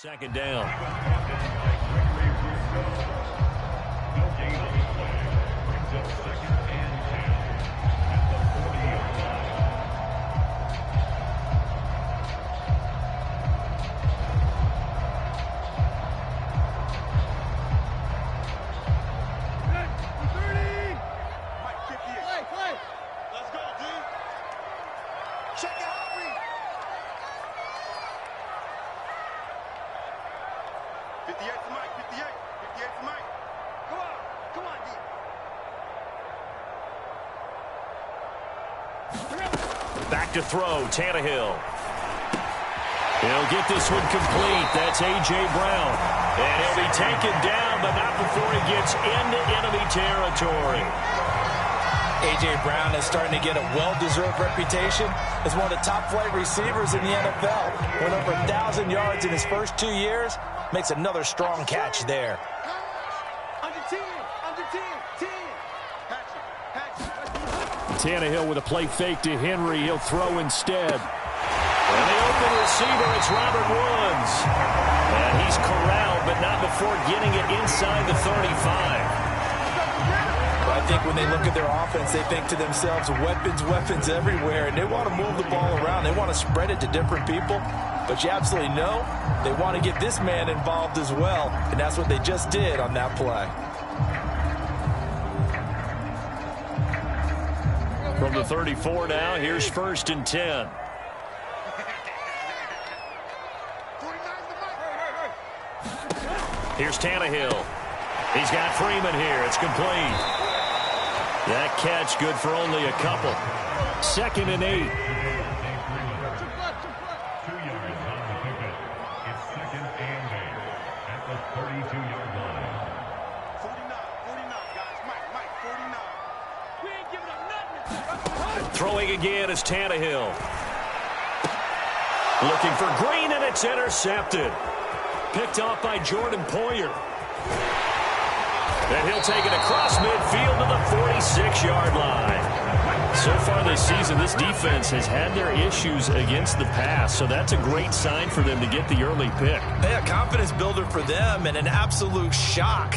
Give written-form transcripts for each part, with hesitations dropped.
Second down. Back to throw, Tannehill. He'll get this one complete. That's A.J. Brown. And he'll be taken down, but not before he gets into enemy territory. A.J. Brown is starting to get a well-deserved reputation as one of the top-flight receivers in the NFL. Went over 1,000 yards in his first 2 years. Makes another strong catch there. Tannehill with a play fake to Henry. He'll throw instead. And the open receiver, it's Robert Woods. And he's corralled, but not before getting it inside the 35. Well, I think when they look at their offense, they think to themselves, weapons everywhere, and they want to move the ball around. They want to spread it to different people. But you absolutely know they want to get this man involved as well, and that's what they just did on that play. From the 34 now, here's 1st and 10. Here's Tannehill. He's got Freeman here. It's complete. That catch good for only a couple. 2nd and 8. It's 2nd and 8 at the 32-yard line. 49, guys. Mike, 49. We ain't giving up nothing. Throwing again is Tannehill. Looking for Green, and it's intercepted. Picked off by Jordan Poyer. And he'll take it across midfield to the 46-yard line. So far this season, this defense has had their issues against the pass, so that's a great sign for them to get the early pick. Yeah, confidence builder for them and an absolute shock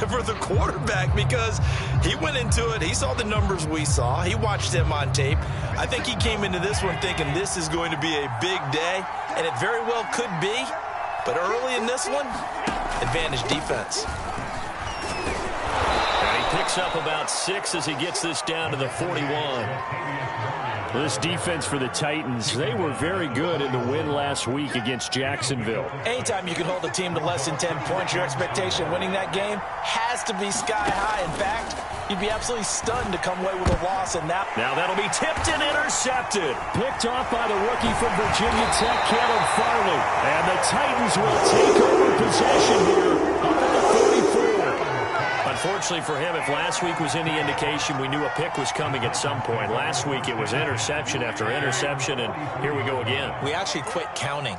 for the quarterback because he went into it. He saw the numbers we saw. He watched them on tape. I think he came into this one thinking this is going to be a big day, and it very well could be. But early in this one, advantage defense. And he picks up about 6 as he gets this down to the 41. This defense for the Titans, they were very good in the win last week against Jacksonville. Anytime you can hold a team to less than 10 points, your expectation winning that game has to be sky high. In fact, you'd be absolutely stunned to come away with a loss in that. Now that'll be tipped and intercepted. Picked off by the rookie from Virginia Tech, Caleb Farley. And the Titans will take over possession here up at the 44. Unfortunately for him, if last week was any indication, we knew a pick was coming at some point. Last week it was interception after interception, and here we go again. We actually quit counting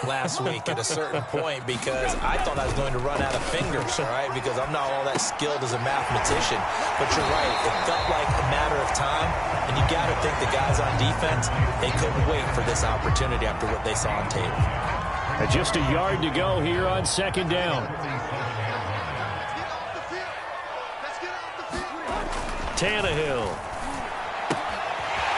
last week at a certain point because I thought I was going to run out of fingers, all right, because I'm not all that skilled as a mathematician. But you're right, it felt like a matter of time, and you got to think the guys on defense, they couldn't wait for this opportunity after what they saw on tape. Just a yard to go here on 2nd down. Tannehill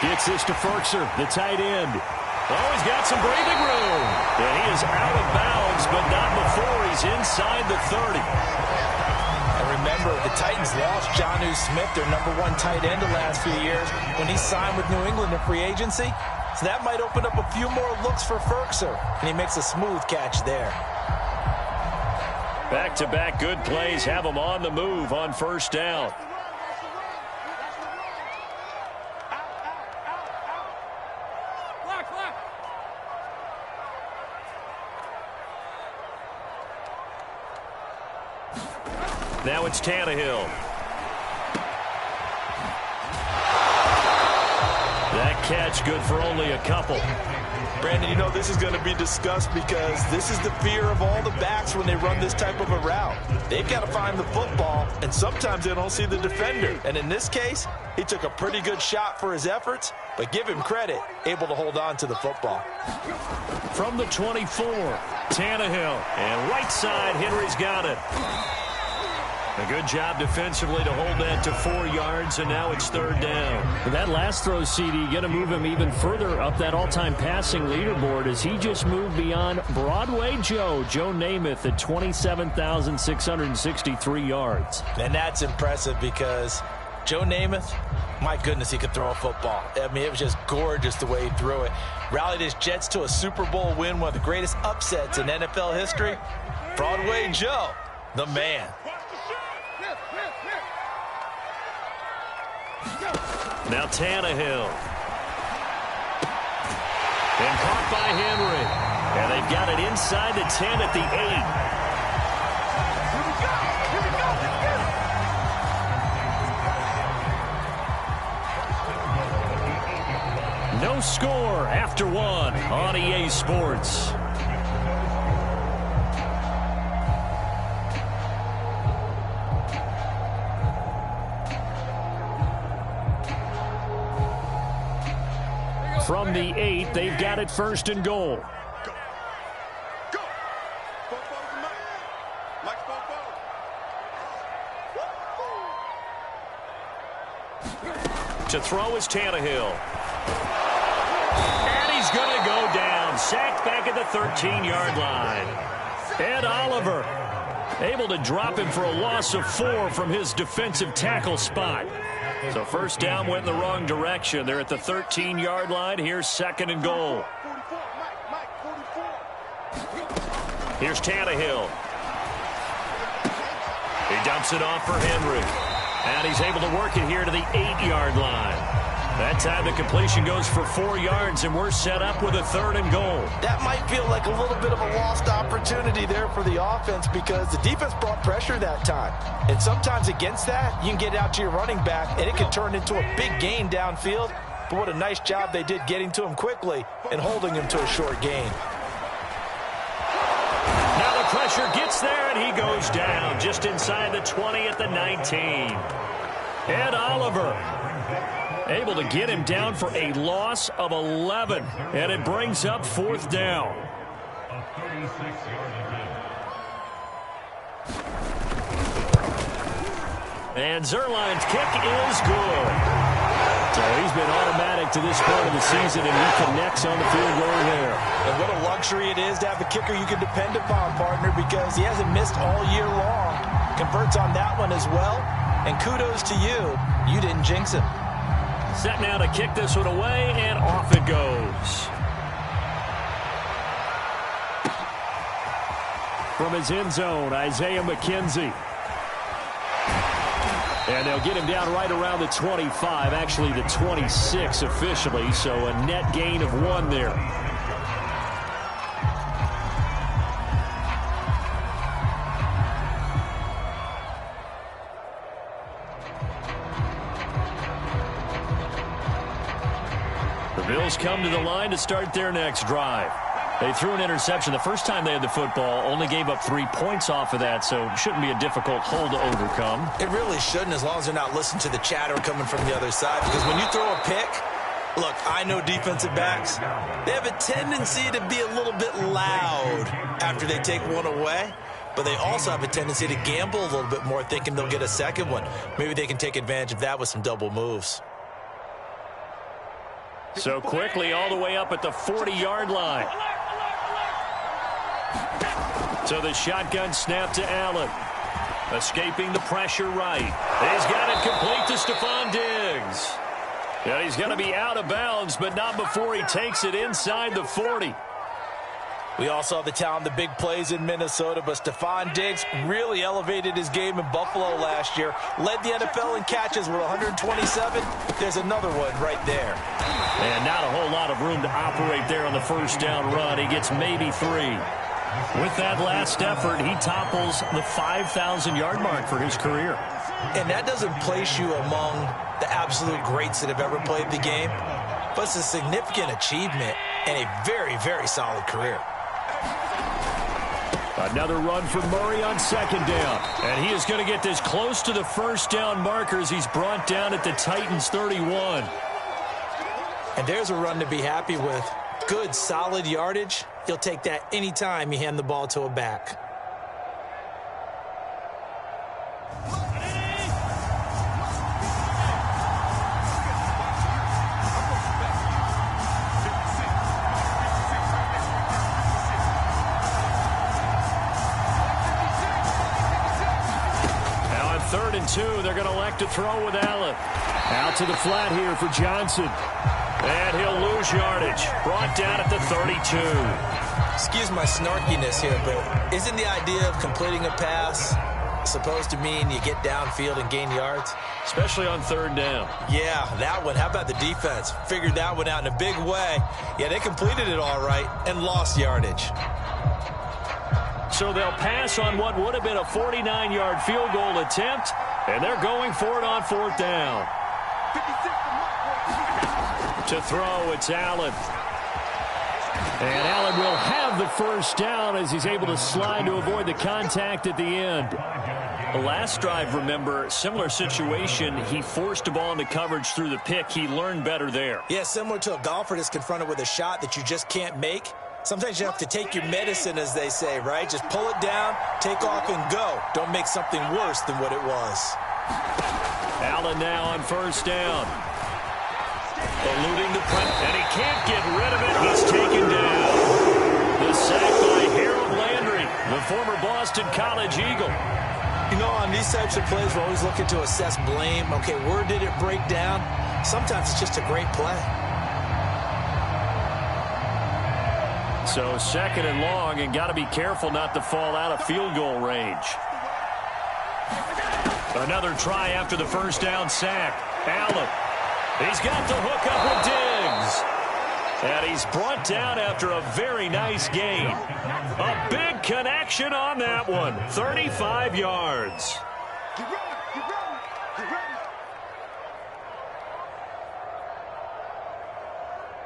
gets this to Ferkser, the tight end. Oh, he's got some breathing room. And he is out of bounds, but not before he's inside the 30. And remember, the Titans lost Jonnu Smith, their #1 tight end the last few years, when he signed with New England in free agency. So that might open up a few more looks for Ferkser. And he makes a smooth catch there. Back-to-back good plays have him on the move on 1st down. Now it's Tannehill. That catch good for only a couple. Brandon, you know this is going to be discussed because this is the fear of all the backs when they run this type of a route. They've got to find the football, and sometimes they don't see the defender. And in this case, he took a pretty good shot for his efforts, but give him credit, able to hold on to the football. From the 24. Tannehill. And right side, Henry's got it. A good job defensively to hold that to 4 yards, and now it's 3rd down. With that last throw, CD, going to move him even further up that all-time passing leaderboard as he just moved beyond Broadway Joe Namath at 27,663 yards. And that's impressive because Joe Namath, my goodness, he could throw a football. I mean, it was just gorgeous the way he threw it. Rallied his Jets to a Super Bowl win, one of the greatest upsets in NFL history. Broadway Joe, the man. Now Tannehill. And caught by Henry. And they've got it inside the 10 at the 8. No score after 1 on EA Sports. From the 8, they've got it 1st and goal. Go. Fofo to Mike. Mike Fofo. To throw is Tannehill. And he's going to go down. Sacked back at the 13-yard line. Ed Oliver able to drop him for a loss of 4 from his defensive tackle spot. So 1st down went in the wrong direction. They're at the 13-yard line. Here's 2nd and goal. Here's Tannehill. He dumps it off for Henry. And he's able to work it here to the 8-yard line. That time the completion goes for 4 yards, and we're set up with a 3rd and goal. That might feel like a little bit of a lost opportunity there for the offense because the defense brought pressure that time. And sometimes against that, you can get out to your running back, and it can turn into a big gain downfield. But what a nice job they did getting to him quickly and holding him to a short gain. Now the pressure gets there, and he goes down just inside the 20 at the 19. Ed Oliver able to get him down for a loss of 11. And it brings up 4th down. A 36-yard attempt. And Zerline's kick is good. So he's been automatic to this point of the season, and he connects on the field goal there. And what a luxury it is to have a kicker you can depend upon, partner, because he hasn't missed all year long. Converts on that one as well. And kudos to you. You didn't jinx him. Set now to kick this one away, and off it goes. From his end zone, Isaiah McKenzie. And they'll get him down right around the 25, actually the 26 officially, so a net gain of 1 there. The Bills come to the line to start their next drive. They threw an interception the first time they had the football, only gave up 3 points off of that, so shouldn't be a difficult hole to overcome. It really shouldn't, as long as they're not listening to the chatter coming from the other side, because when you throw a pick, look, I know defensive backs, they have a tendency to be a little bit loud after they take one away, but they also have a tendency to gamble a little bit more, thinking they'll get a second one. Maybe they can take advantage of that with some double moves. So quickly all the way up at the 40-yard line. So the shotgun snap to Allen. Escaping the pressure right. He's got it complete to Stephon Diggs. Yeah, he's going to be out of bounds, but not before he takes it inside the 40. We all saw the talent, the big plays in Minnesota, but Stephon Diggs really elevated his game in Buffalo last year. Led the NFL in catches with 127. There's another one right there. And not a whole lot of room to operate there on the 1st down run. He gets maybe 3. With that last effort, he topples the 5,000-yard mark for his career. And that doesn't place you among the absolute greats that have ever played the game, but it's a significant achievement and a very, very solid career. Another run for Murray on 2nd down. And he is going to get this close to the 1st down markers. He's brought down at the Titans' 31. And there's a run to be happy with. Good, solid yardage You'll take that anytime you hand the ball to a back. Now on 3rd and 2, they're going to elect to throw with Allen. Out to the flat here for Johnson. And he'll lose yardage. Brought down at the 32. Excuse my snarkiness here, but isn't the idea of completing a pass supposed to mean you get downfield and gain yards? Especially on 3rd down. Yeah, that one. How about the defense? Figured that one out in a big way. Yeah, they completed it all right and lost yardage. So they'll pass on what would have been a 49-yard field goal attempt, and they're going for it on 4th down. To throw, it's Allen. And Allen will have the first down as he's able to slide to avoid the contact at the end. The last drive, remember, similar situation. He forced a ball into coverage through the pick. He learned better there. Yeah, similar to a golfer that's confronted with a shot that you just can't make. Sometimes you have to take your medicine, as they say, right? Just pull it down, take off, and go. Don't make something worse than what it was. Allen now on 1st down. Eluding the punt, and he can't get rid of it. He's taken down. The sack by Harold Landry, the former Boston College Eagle. You know, on these types of plays, we're always looking to assess blame. Okay, where did it break down? Sometimes it's just a great play. So 2nd and long, and got to be careful not to fall out of field goal range. Another try after the 1st down sack. Allen. He's got the hook up with Diggs. And he's brought down after a very nice gain. A big connection on that one. 35 yards.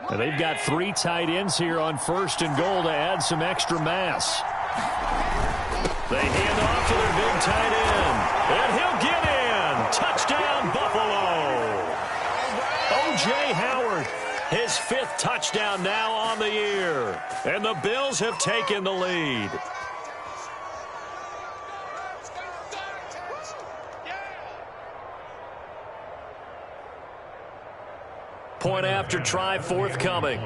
And they've got 3 tight ends here on 1st and goal to add some extra mass. They hand off to their big tight end. And he'll get in. Touchdown, Buffalo. O.J. Howard, his 5th touchdown now on the year. And the Bills have taken the lead. Point after try forthcoming.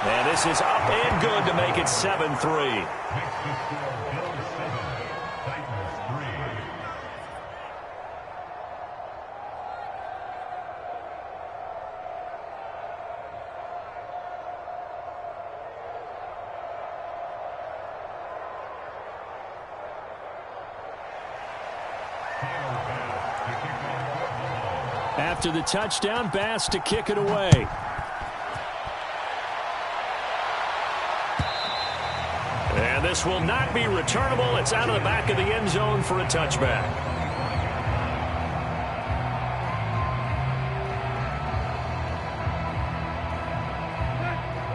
And this is up and good to make it 7-3. After the touchdown, Bass to kick it away. And this will not be returnable. It's out of the back of the end zone for a touchback.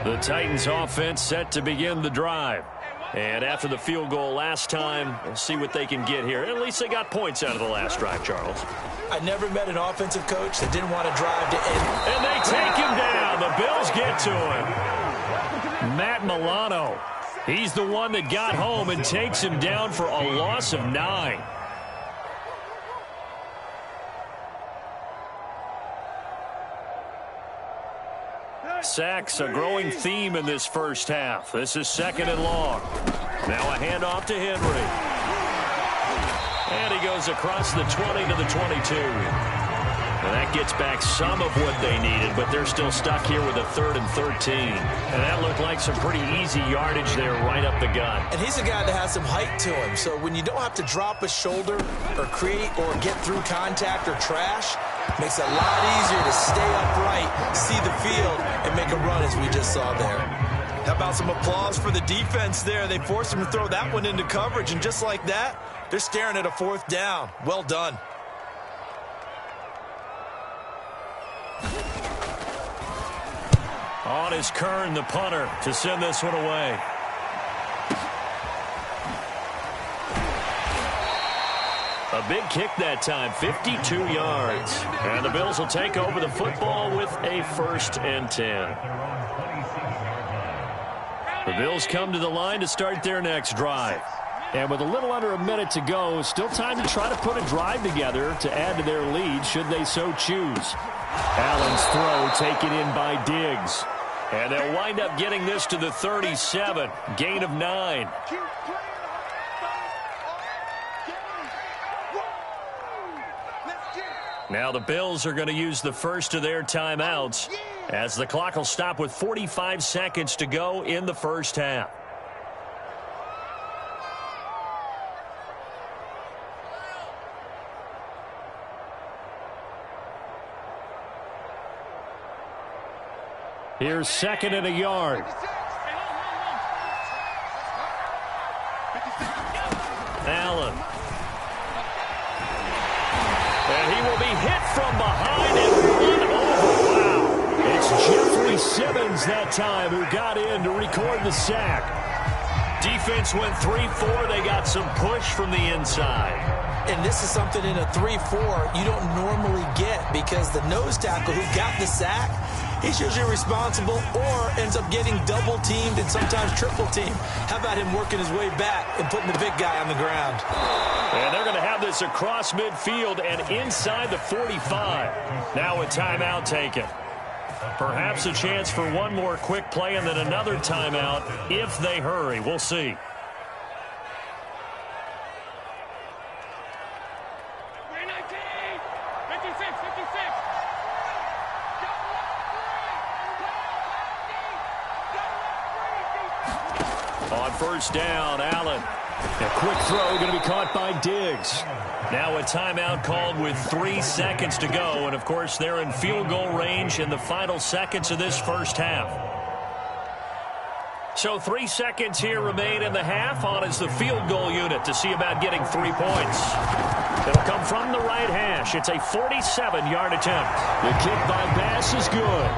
The Titans offense set to begin the drive. And after the field goal last time, we'll see what they can get here. At least they got points out of the last drive, Charles. I never met an offensive coach that didn't want to drive to end. And they take him down. The Bills get to him. Matt Milano. He's the one that got home and takes him down for a loss of 9. Sacks, a growing theme in this first half. This is 2nd and long. Now a handoff to Henry. And he goes across the 20 to the 22. And that gets back some of what they needed, but they're still stuck here with a 3rd and 13. And that looked like some pretty easy yardage there right up the gut. And he's a guy that has some height to him. So when you don't have to drop a shoulder or create or get through contact or trash, makes it a lot easier to stay upright, see the field, and make a run as we just saw there. How about some applause for the defense there? They forced him to throw that one into coverage, and just like that, they're staring at a 4th down. Well done. On is Kern, the punter, to send this one away. A big kick that time, 52 yards. And the Bills will take over the football with a 1st and 10. The Bills come to the line to start their next drive. And with a little under a minute to go, still time to try to put a drive together to add to their lead should they so choose. Allen's throw taken in by Diggs. And they'll wind up getting this to the 37. Gain of 9. Now the Bills are going to use the first of their timeouts as the clock will stop with 45 seconds to go in the first half. Here's 2nd and a yard. Allen. And he will be hit from behind and run over. Wow. It's Jeffrey Simmons that time who got in to record the sack. Defense went 3-4. They got some push from the inside. And this is something in a 3-4 you don't normally get because the nose tackle who got the sack, he's usually responsible or ends up getting double-teamed and sometimes triple-teamed. How about him working his way back and putting the big guy on the ground? And they're going to have this across midfield and inside the 45. Now a timeout taken. Perhaps a chance for one more quick play and then another timeout if they hurry. We'll see. On first down, Allen. A quick throw going to be caught by Diggs. Now a timeout called with 3 seconds to go. And, of course, they're in field goal range in the final seconds of this first half. So 3 seconds here remain in the half. On is the field goal unit to see about getting 3 points. It'll come from the right hash. It's a 47-yard attempt. The kick by Bass is good.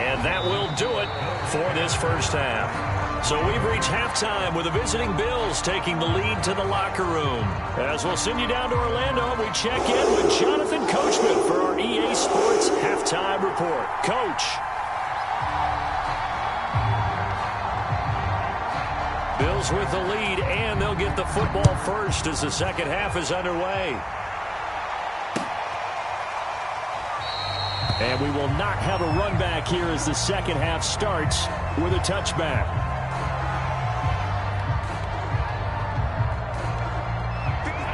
And that will do it for this first half. So we've reached halftime with the visiting Bills taking the lead to the locker room. As we'll send you down to Orlando, we check in with Jonathan Coachman for our EA Sports Halftime Report. Coach. Bills with the lead, and they'll get the football first as the second half is underway. And we will not have a run back here as the second half starts with a touchback.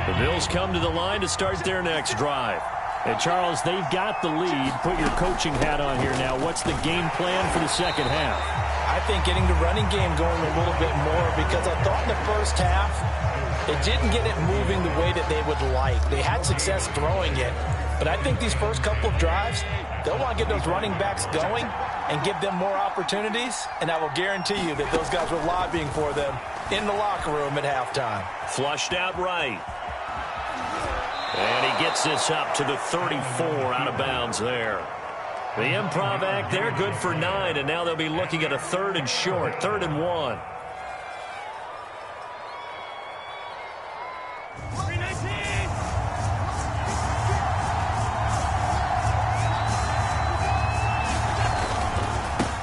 The Bills come to the line to start their next drive. And, Charles, they've got the lead. Put your coaching hat on here now. What's the game plan for the second half? I think getting the running game going a little bit more because I thought in the first half they didn't get it moving the way that they would like. They had success throwing it, but I think these first couple of drives, they'll want to get those running backs going and give them more opportunities, and I will guarantee you that those guys were lobbying for them in the locker room at halftime. Flushed out right. And he gets this up to the 34 out of bounds there. The improv act there, good for 9, and now they'll be looking at a 3rd and short, 3rd and 1.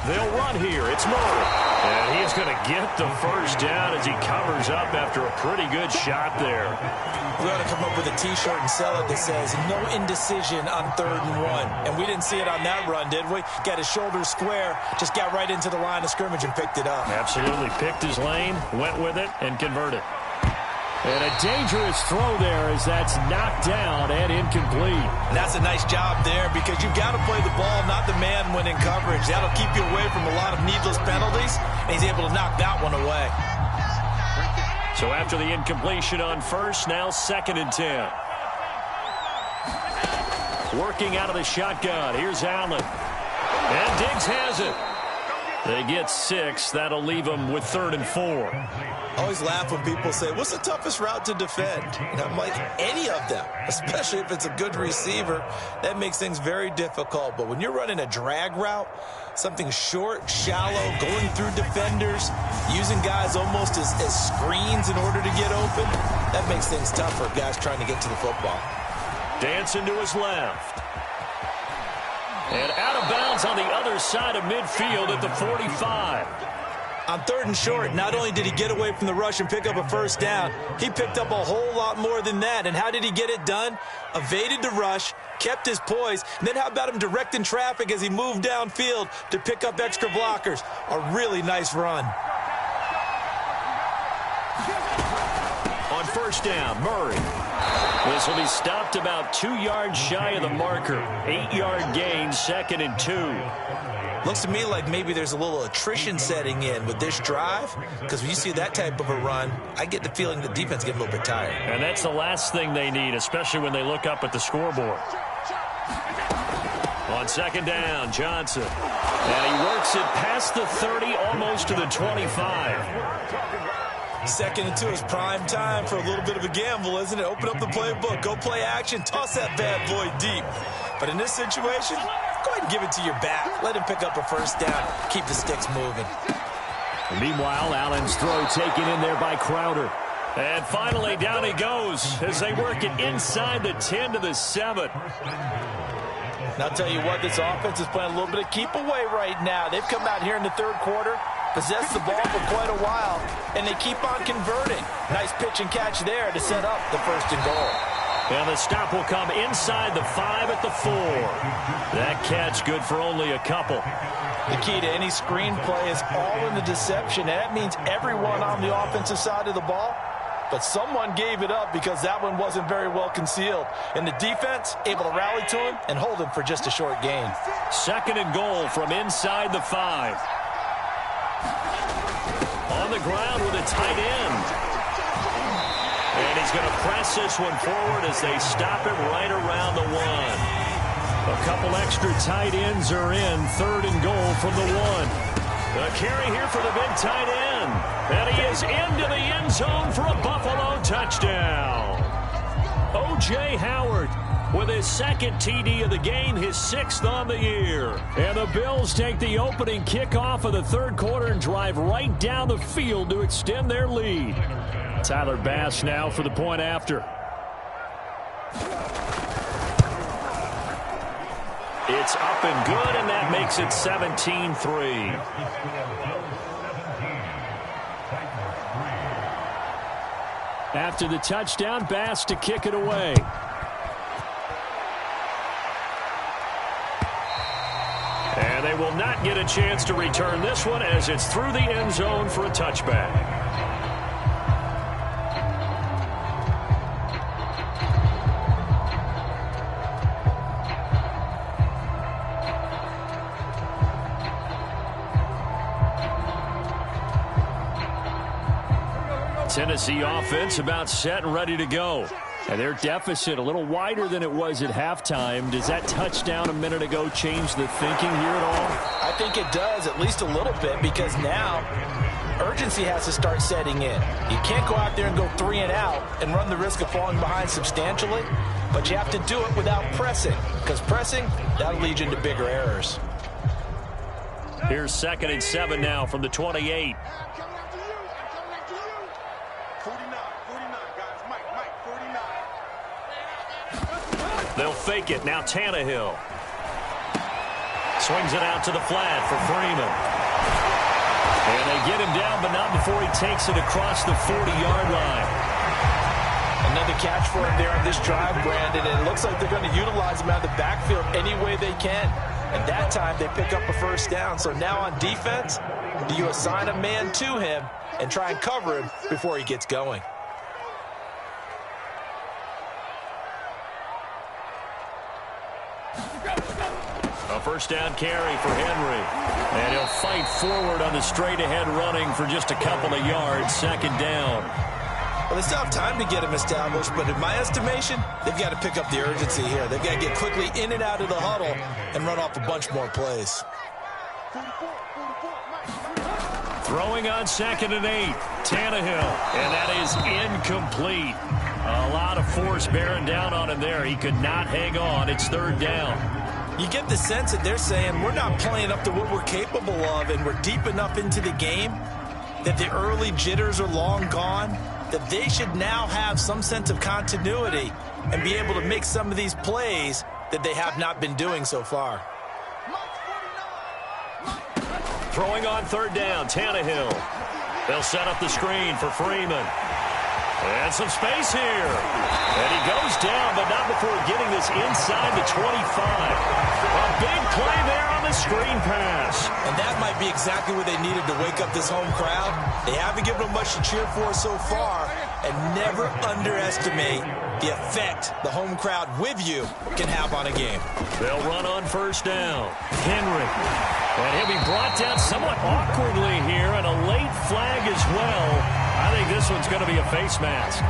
They'll run here. It's Moore. And he's going to get the first down as he covers up after a pretty good shot there. We ought to come up with a T-shirt and sell it that says, no indecision on 3rd and 1. And we didn't see it on that run, did we? Got his shoulders square, just got right into the line of scrimmage and picked it up. Absolutely. Picked his lane, went with it, and converted. And a dangerous throw there as that's knocked down and incomplete. And that's a nice job there because you've got to play the ball, not the man when in coverage. That'll keep you away from a lot of needless penalties, and he's able to knock that one away. So after the incompletion on first, now 2nd and 10. Working out of the shotgun. Here's Allen. And Diggs has it. They get 6. That'll leave them with 3rd and 4. I always laugh when people say, what's the toughest route to defend? And I'm like, any of them, especially if it's a good receiver. That makes things very difficult. But when you're running a drag route, something short, shallow, going through defenders, using guys almost as screens in order to get open, that makes things tough for guys trying to get to the football. Dancing to his left. And out of bounds on the other side of midfield at the 45. On 3rd and short, not only did he get away from the rush and pick up a first down, he picked up a whole lot more than that. And how did he get it done? Evaded the rush, kept his poise, and then how about him directing traffic as he moved downfield to pick up extra blockers? A really nice run. On 1st down, Murray. This will be stopped about 2 yards shy of the marker. 8-yard gain, 2nd and 2. Looks to me like maybe there's a little attrition setting in with this drive, because when you see that type of a run, I get the feeling the defense getting a little bit tired. And that's the last thing they need, especially when they look up at the scoreboard. On 2nd down, Johnson. And he works it past the 30, almost to the 25. 2nd and 2 is prime time for a little bit of a gamble, isn't it? Open up the playbook, go play action, toss that bad boy deep. But in this situation, go ahead and give it to your back. Let him pick up a first down. Keep the sticks moving. And meanwhile, Allen's throw taken in there by Crowder. And finally, down he goes as they work it inside the 10 to the 7. And I'll tell you what, this offense is playing a little bit of keep away right now. They've come out here in the 3rd quarter, possessed the ball for quite a while, and they keep on converting. Nice pitch and catch there to set up the 1st and goal. And the stop will come inside the 5 at the 4. That catch good for only a couple. The key to any screen play is all in the deception, and that means everyone on the offensive side of the ball. But someone gave it up because that one wasn't very well concealed. And the defense able to rally to him and hold him for just a short gain. 2nd and goal from inside the 5. On the ground with a tight end. And he's going to press this one forward as they stop him right around the 1. A couple extra tight ends are in. 3rd and goal from the 1. A carry here for the big tight end. And he is into the end zone for a Buffalo touchdown. O.J. Howard with his 2nd TD of the game, his 6th on the year. And the Bills take the opening kickoff of the 3rd quarter and drive right down the field to extend their lead. Tyler Bass now for the point after. It's up and good, and that makes it 17-3. After the touchdown, Bass to kick it away. And they will not get a chance to return this one as it's through the end zone for a touchback. Tennessee offense about set and ready to go. And their deficit a little wider than it was at halftime. Does that touchdown a minute ago change the thinking here at all? I think it does, at least a little bit, because now urgency has to start setting in. You can't go out there and go 3 and out and run the risk of falling behind substantially, but you have to do it without pressing, because pressing, that'll lead you into bigger errors. Here's 2nd and 7 now from the 28. 49, guys. Mike, 49. They'll fake it. Now Tannehill. Swings it out to the flat for Freeman. And they get him down, but not before he takes it across the 40-yard line. Another catch for him there on this drive, Brandon, and it looks like they're going to utilize him out of the backfield any way they can. And that time they pick up a first down. So now on defense, do you assign a man to him and try and cover him before he gets going? A first down carry for Henry. And he'll fight forward on the straight-ahead running for just a couple of yards. 2nd down. Well, they still have time to get him established, but in my estimation, they've got to pick up the urgency here. They've got to get quickly in and out of the huddle and run off a bunch more plays. Throwing on 2nd and 8. Tannehill. And that is incomplete. A lot of force bearing down on him there. He could not hang on. It's 3rd down. You get the sense that they're saying we're not playing up to what we're capable of, and we're deep enough into the game that the early jitters are long gone. that they should now have some sense of continuity and be able to make some of these plays that they have not been doing so far. Throwing on third down, Tannehill. They'll set up the screen for Freeman. And some space here. And he goes down, but not before getting this inside the 25. A big play there on the screen pass. And that might be exactly what they needed to wake up this home crowd. They haven't given them much to cheer for so far. And never underestimate the effect the home crowd with you can have on a game. They'll run on first down. Henry. And he'll be brought down somewhat awkwardly here, and a late flag as well. I think this one's going to be a face mask.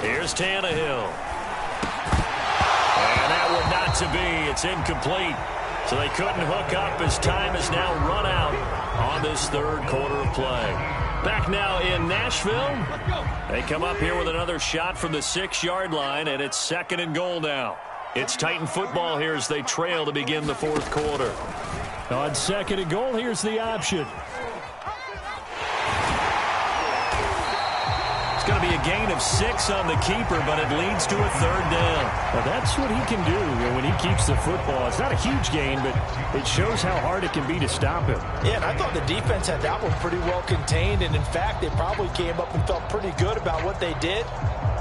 Here's Tannehill. And that would not to be. It's incomplete. So they couldn't hook up as time has now run out on this third quarter of play. Back now in Nashville. They come up here with another shot from the 6-yard line, and it's 2nd and goal now. It's Titan football here as they trail to begin the fourth quarter. On 2nd and goal, here's the option. It's going to be a gain of 6 on the keeper, but it leads to a third down. Well, that's what he can do when he keeps the football. It's not a huge gain, but it shows how hard it can be to stop him. Yeah, and I thought the defense had that one pretty well contained, and in fact, they probably came up and felt pretty good about what they did.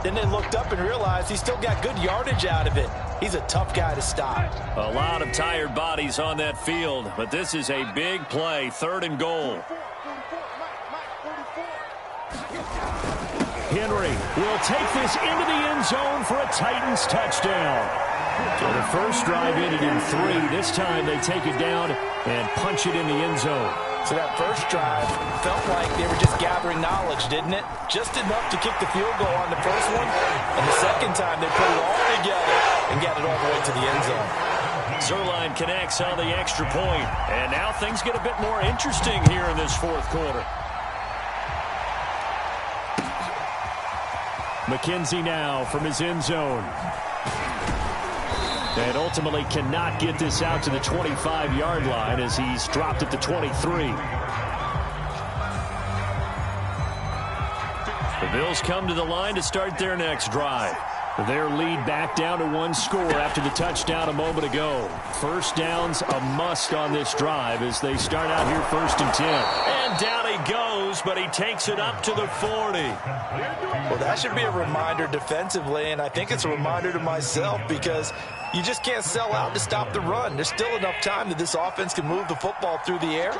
Then they looked up and realized he still got good yardage out of it. He's a tough guy to stop. A lot of tired bodies on that field, but this is a big play, 3rd and goal. Henry will take this into the end zone for a Titans touchdown. So the first drive ended in 3. This time they take it down and punch it in the end zone. So that first drive felt like they were just gathering knowledge, didn't it? Just enough to kick the field goal on the first one. And the second time they put it all together and got it all the way to the end zone. Zerline connects on the extra point. And now things get a bit more interesting here in this fourth quarter. McKenzie now from his end zone. And ultimately cannot get this out to the 25-yard line as he's dropped at the 23. The Bills come to the line to start their next drive. Their lead back down to 1 score after the touchdown a moment ago. First down's a must on this drive as they start out here 1st and 10. And down he goes, but he takes it up to the 40. Well, that should be a reminder defensively, and I think it's a reminder to myself because you just can't sell out to stop the run. There's still enough time that this offense can move the football through the air,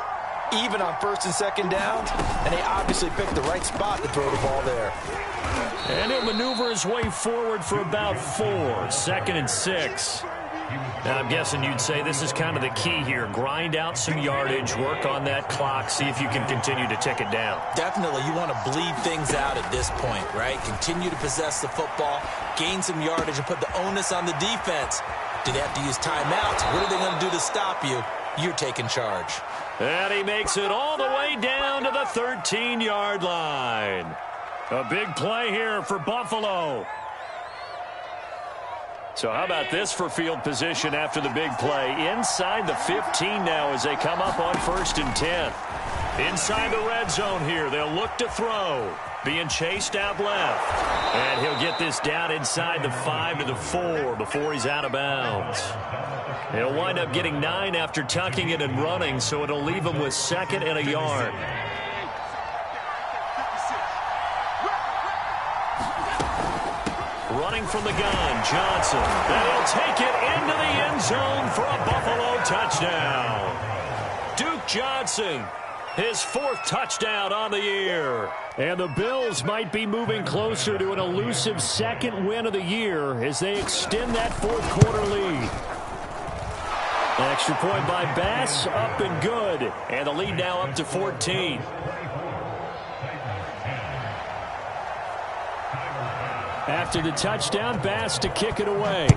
even on 1st and 2nd downs, and they obviously picked the right spot to throw the ball there. And he'll maneuver his way forward for about 4. 2nd and 6. Now, I'm guessing you'd say this is kind of the key here. Grind out some yardage, work on that clock, see if you can continue to tick it down. Definitely, you want to bleed things out at this point, right? Continue to possess the football, gain some yardage, and put the onus on the defense. Do they have to use timeouts? What are they going to do to stop you? You're taking charge. And he makes it all the way down to the 13-yard line. A big play here for Buffalo. So how about this for field position after the big play? Inside the 15 now as they come up on 1st and 10. Inside the red zone here. They'll look to throw. Being chased out left. And he'll get this down inside the 5 to the 4 before he's out of bounds. He'll wind up getting 9 after tucking it and running, so it'll leave him with 2nd and a yard. Running from the gun, Johnson. And he'll take it into the end zone for a Buffalo touchdown. Duke Johnson, his 4th touchdown on the year. And the Bills might be moving closer to an elusive 2nd win of the year as they extend that 4th quarter lead. Extra point by Bass, up and good. And the lead now up to 14. After the touchdown, Bass to kick it away.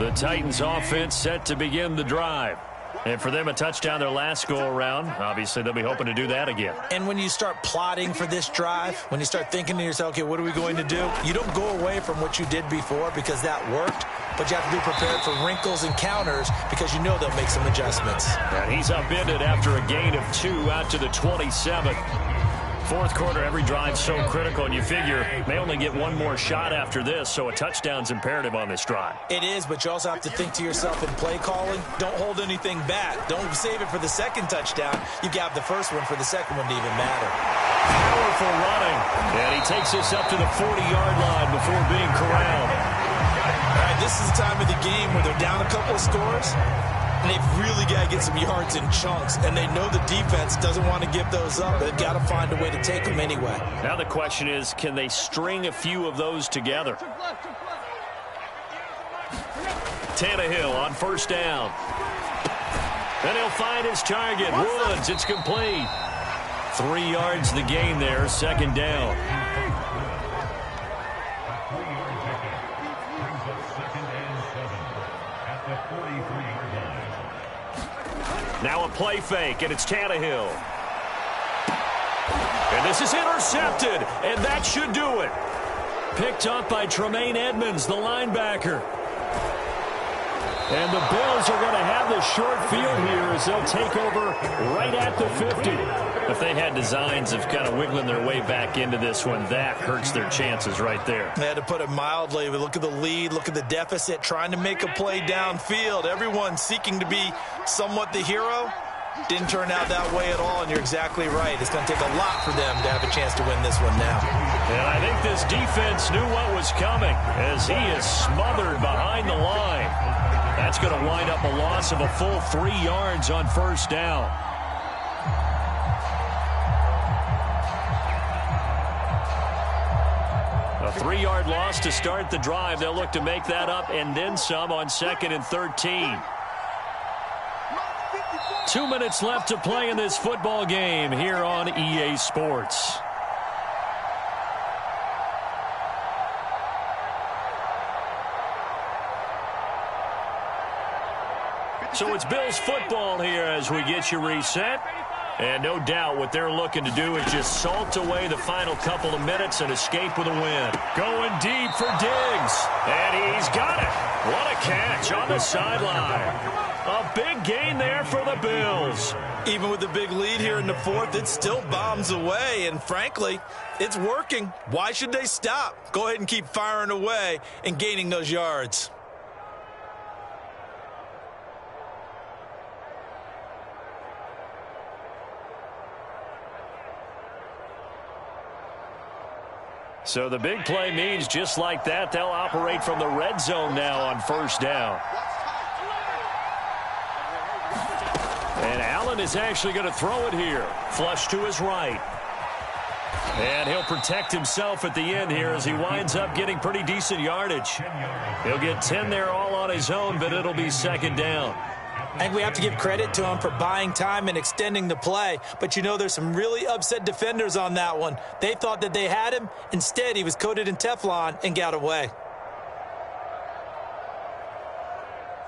The Titans offense set to begin the drive. And for them, a touchdown their last go-around. Obviously, they'll be hoping to do that again. And when you start plotting for this drive, when you start thinking to yourself, okay, what are we going to do? You don't go away from what you did before because that worked, but you have to be prepared for wrinkles and counters because you know they'll make some adjustments. And he's upended after a gain of 2 out to the 27. Fourth quarter, every drive so critical, and you figure may only get one more shot after this, so a touchdown's imperative on this drive. It is, but you also have to think to yourself in play calling, don't hold anything back. Don't save it for the second touchdown. You got the first one for the second one to even matter. Powerful running, and he takes us up to the 40-yard line before being corralled. All right, this is the time of the game where they're down a couple of scores, and they've really got to get some yards in chunks, and they know the defense doesn't want to give those up. They've got to find a way to take them anyway. Now the question is, can they string a few of those together? Tannehill on first down. And he'll find his target. Woods, it's complete. 3 yards the gain there, second down. Now a play fake, and it's Tannehill. And this is intercepted, and that should do it. Picked up by Tremaine Edmonds, the linebacker. And the Bills are going to have the short field here as they'll take over right at the 50. If they had designs of kind of wiggling their way back into this one, that hurts their chances right there. They had to put it mildly. Look at the lead, look at the deficit, trying to make a play downfield. Everyone seeking to be somewhat the hero. Didn't turn out that way at all, and you're exactly right. It's going to take a lot for them to have a chance to win this one now. And I think this defense knew what was coming as he is smothered behind the line. That's going to wind up a loss of a full 3 yards on first down. A 3-yard loss to start the drive. They'll look to make that up and then some on 2nd and 13. 2 minutes left to play in this football game here on EA Sports. So it's Bills football here as we get you reset. And no doubt what they're looking to do is just salt away the final couple of minutes and escape with a win. Going deep for Diggs. And he's got it. What a catch on the sideline. A big gain there for the Bills. Even with the big lead here in the fourth, it still bombs away. And frankly, it's working. Why should they stop? Go ahead and keep firing away and gaining those yards. So the big play means just like that, they'll operate from the red zone now on first down. And Allen is actually going to throw it here. Flush to his right. And he'll protect himself at the end here as he winds up getting pretty decent yardage. He'll get 10 there all on his own, but it'll be second down. I think we have to give credit to him for buying time and extending the play. But, you know, there's some really upset defenders on that one. They thought that they had him. Instead, he was coated in Teflon and got away.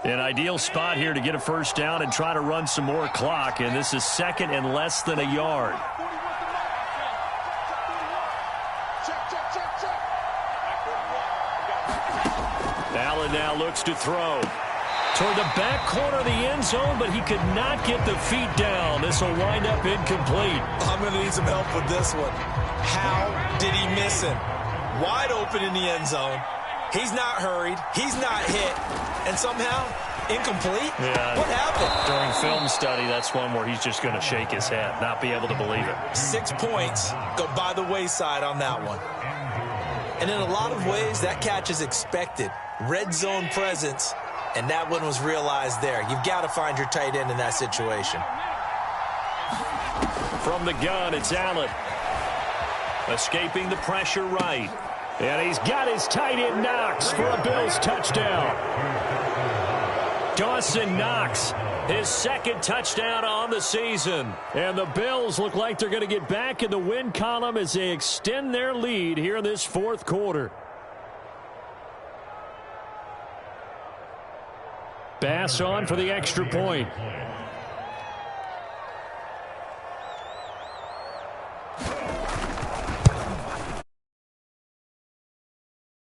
An ideal spot here to get a first down and try to run some more clock. And this is second and less than a yard. Allen now looks to throw. Toward the back corner of the end zone, but he could not get the feet down. This will wind up incomplete. I'm going to need some help with this one. How did he miss him? Wide open in the end zone. He's not hurried. He's not hit. And somehow, incomplete? Yeah. What happened? During film study, that's one where he's just going to shake his head, not be able to believe it. 6 points go by the wayside on that one. And in a lot of ways, that catch is expected. Red zone presence. And that one was realized there. You've got to find your tight end in that situation. From the gun, it's Allen. Escaping the pressure right. And he's got his tight end Knox for a Bills touchdown. Dawson Knox, his second touchdown on the season. And the Bills look like they're going to get back in the win column as they extend their lead here in this fourth quarter. Bass on for the extra point.